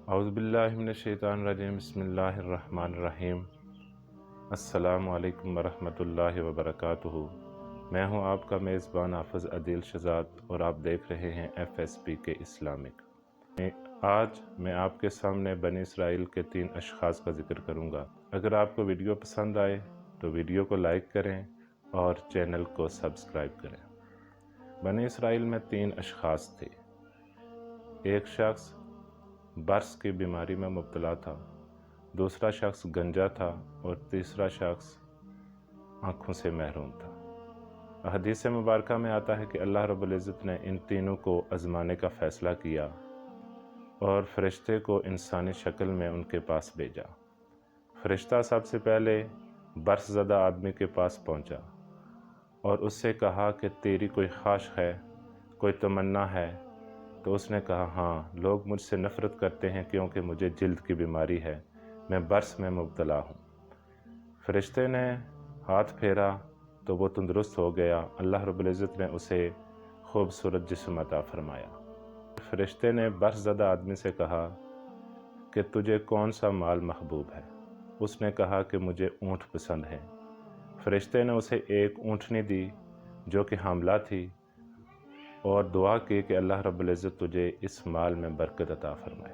اعوذ باللہ من الشیطان الرجیم بسم اللہ الرحمن الرحیم۔ السلام علیکم ورحمۃ اللہ وبرکاتہ۔ میں ہوں آپ کا میزبان حافظ عدیل شہزاد اور آپ دیکھ رہے ہیں FSPK اسلامک۔ آج میں آپ کے سامنے بنی اسرائیل کے 3 اشخاص کا ذکر کروں گا۔ اگر آپ کو ویڈیو پسند آئے تو ویڈیو کو لائک کریں اور چینل کو سبسکرائب کریں۔ بنی اسرائیل میں 3 اشخاص تھے۔ ایک شخص برس کی بیماری میں مبتلا تھا، دوسرا شخص گنجا تھا اور تیسرا شخص آنکھوں سے محروم تھا۔ حدیث مبارکہ میں آتا ہے کہ اللہ رب العزت نے ان تینوں کو آزمانے کا فیصلہ کیا اور فرشتے کو انسانی شکل میں ان کے پاس بھیجا۔ فرشتہ سب سے پہلے برس زدہ آدمی کے پاس پہنچا اور اس سے کہا کہ تیری کوئی خواہش ہے، کوئی تمنا ہے؟ تو اس نے کہا ہاں، لوگ مجھ سے نفرت کرتے ہیں کیونکہ مجھے جلد کی بیماری ہے، میں برس میں مبتلا ہوں۔ فرشتے نے ہاتھ پھیرا تو وہ تندرست ہو گیا۔ اللہ رب العزت نے اسے خوبصورت جسم عطا فرمایا۔ فرشتے نے برس زدہ آدمی سے کہا کہ تجھے کون سا مال محبوب ہے؟ اس نے کہا کہ مجھے اونٹ پسند ہے۔ فرشتے نے اسے ایک اونٹنی دی جو کہ حاملہ تھی اور دعا کی کہ اللہ رب العزت تجھے اس مال میں برکت عطا فرمائے۔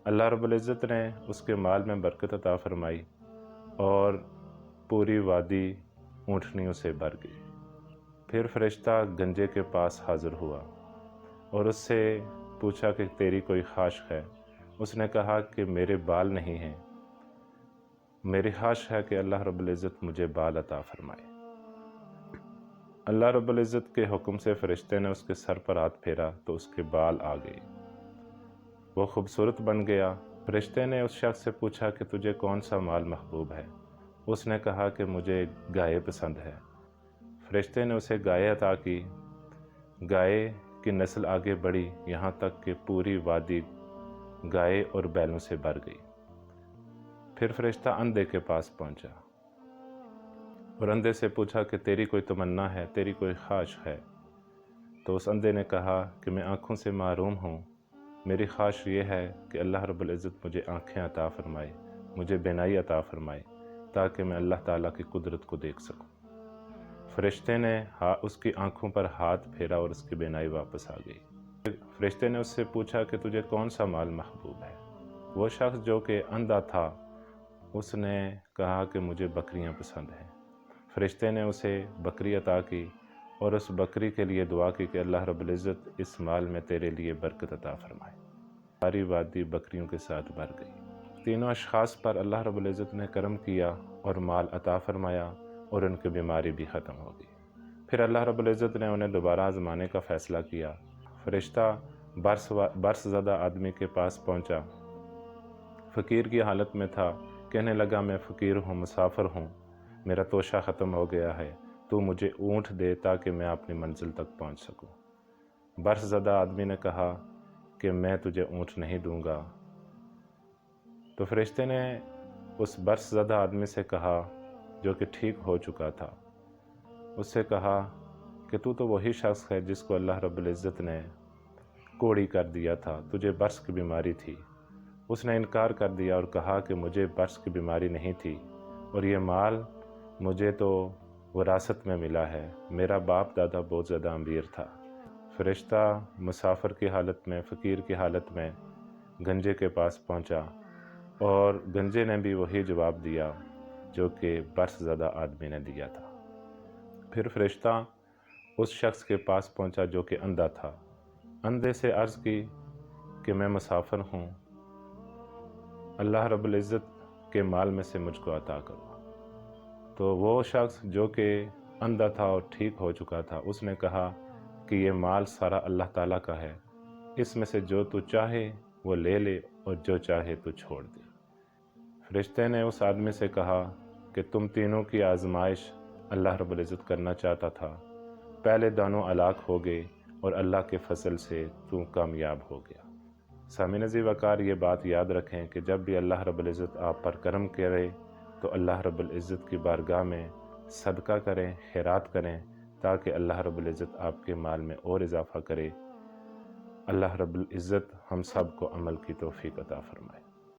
اللہ رب العزت نے اس کے مال میں برکت عطا فرمائی اور پوری وادی اونٹنیوں سے بھر گئی۔ پھر فرشتہ گنجے کے پاس حاضر ہوا اور اس سے پوچھا کہ تیری کوئی خواہش ہے؟ اس نے کہا کہ میرے بال نہیں ہیں، میری خواہش ہے کہ اللہ رب العزت مجھے بال عطا فرمائے۔ اللہ رب العزت کے حکم سے فرشتے نے اس کے سر پر ہاتھ پھیرا تو اس کے بال آ گئے، وہ خوبصورت بن گیا۔ فرشتے نے اس شخص سے پوچھا کہ تجھے کون سا مال محبوب ہے؟ اس نے کہا کہ مجھے گائے پسند ہے۔ فرشتے نے اسے گائے عطا کی۔ گائے کی نسل آگے بڑھی یہاں تک کہ پوری وادی گائے اور بیلوں سے بھر گئی۔ پھر فرشتہ اندھے کے پاس پہنچا اور اندھے سے پوچھا کہ تیری کوئی تمنا ہے، تیری کوئی خواہش ہے؟ تو اس اندھے نے کہا کہ میں آنکھوں سے محروم ہوں، میری خواہش یہ ہے کہ اللہ رب العزت مجھے آنکھیں عطا فرمائے، مجھے بینائی عطا فرمائے تاکہ میں اللہ تعالیٰ کی قدرت کو دیکھ سکوں۔ فرشتے نے اس کی آنکھوں پر ہاتھ پھیرا اور اس کی بینائی واپس آ گئی۔ فرشتے نے اس سے پوچھا کہ تجھے کون سا مال محبوب ہے؟ وہ شخص جو کہ اندھا تھا اس نے کہا کہ مجھے بکریاں پسند ہیں۔ فرشتے نے اسے بکری عطا کی اور اس بکری کے لیے دعا کی کہ اللہ رب العزت اس مال میں تیرے لیے برکت عطا فرمائے۔ ساری وادی بکریوں کے ساتھ بھر گئی۔ تینوں اشخاص پر اللہ رب العزت نے کرم کیا اور مال عطا فرمایا اور ان کی بیماری بھی ختم ہو گئی۔ پھر اللہ رب العزت نے انہیں دوبارہ آزمانے کا فیصلہ کیا۔ فرشتہ برس زدہ آدمی کے پاس پہنچا، فقیر کی حالت میں تھا، کہنے لگا میں فقیر ہوں، مسافر ہوں، میرا توشہ ختم ہو گیا ہے، تو مجھے اونٹ دے تاکہ میں اپنی منزل تک پہنچ سکوں۔ برس زدہ آدمی نے کہا کہ میں تجھے اونٹ نہیں دوں گا۔ تو فرشتے نے اس برس زدہ آدمی سے کہا جو کہ ٹھیک ہو چکا تھا، اس سے کہا کہ تو وہی شخص ہے جس کو اللہ رب العزت نے کوڑی کر دیا تھا، تجھے برس کی بیماری تھی۔ اس نے انکار کر دیا اور کہا کہ مجھے برس کی بیماری نہیں تھی اور یہ مال مجھے تو وراثت میں ملا ہے، میرا باپ دادا بہت زیادہ امیر تھا۔ فرشتہ مسافر کی حالت میں، فقیر کی حالت میں گنجے کے پاس پہنچا اور گنجے نے بھی وہی جواب دیا جو کہ برس زدہ آدمی نے دیا تھا۔ پھر فرشتہ اس شخص کے پاس پہنچا جو کہ اندھا تھا۔ اندھے سے عرض کی کہ میں مسافر ہوں، اللہ رب العزت کے مال میں سے مجھ کو عطا کرو۔ تو وہ شخص جو کہ اندھا تھا اور ٹھیک ہو چکا تھا اس نے کہا کہ یہ مال سارا اللہ تعالیٰ کا ہے، اس میں سے جو تو چاہے وہ لے لے اور جو چاہے تو چھوڑ دے۔ فرشتے نے اس آدمی سے کہا کہ تم تینوں کی آزمائش اللہ رب العزت کرنا چاہتا تھا، پہلے دونوں ہلاک ہو گئے اور اللہ کے فضل سے تو کامیاب ہو گیا۔ سامعین عزیز وقار، یہ بات یاد رکھیں کہ جب بھی اللہ رب العزت آپ پر کرم کرے تو اللہ رب العزت کی بارگاہ میں صدقہ کریں، خیرات کریں تاکہ اللہ رب العزت آپ کے مال میں اور اضافہ کرے اللہ رب العزت ہم سب کو عمل کی توفیق عطا فرمائے۔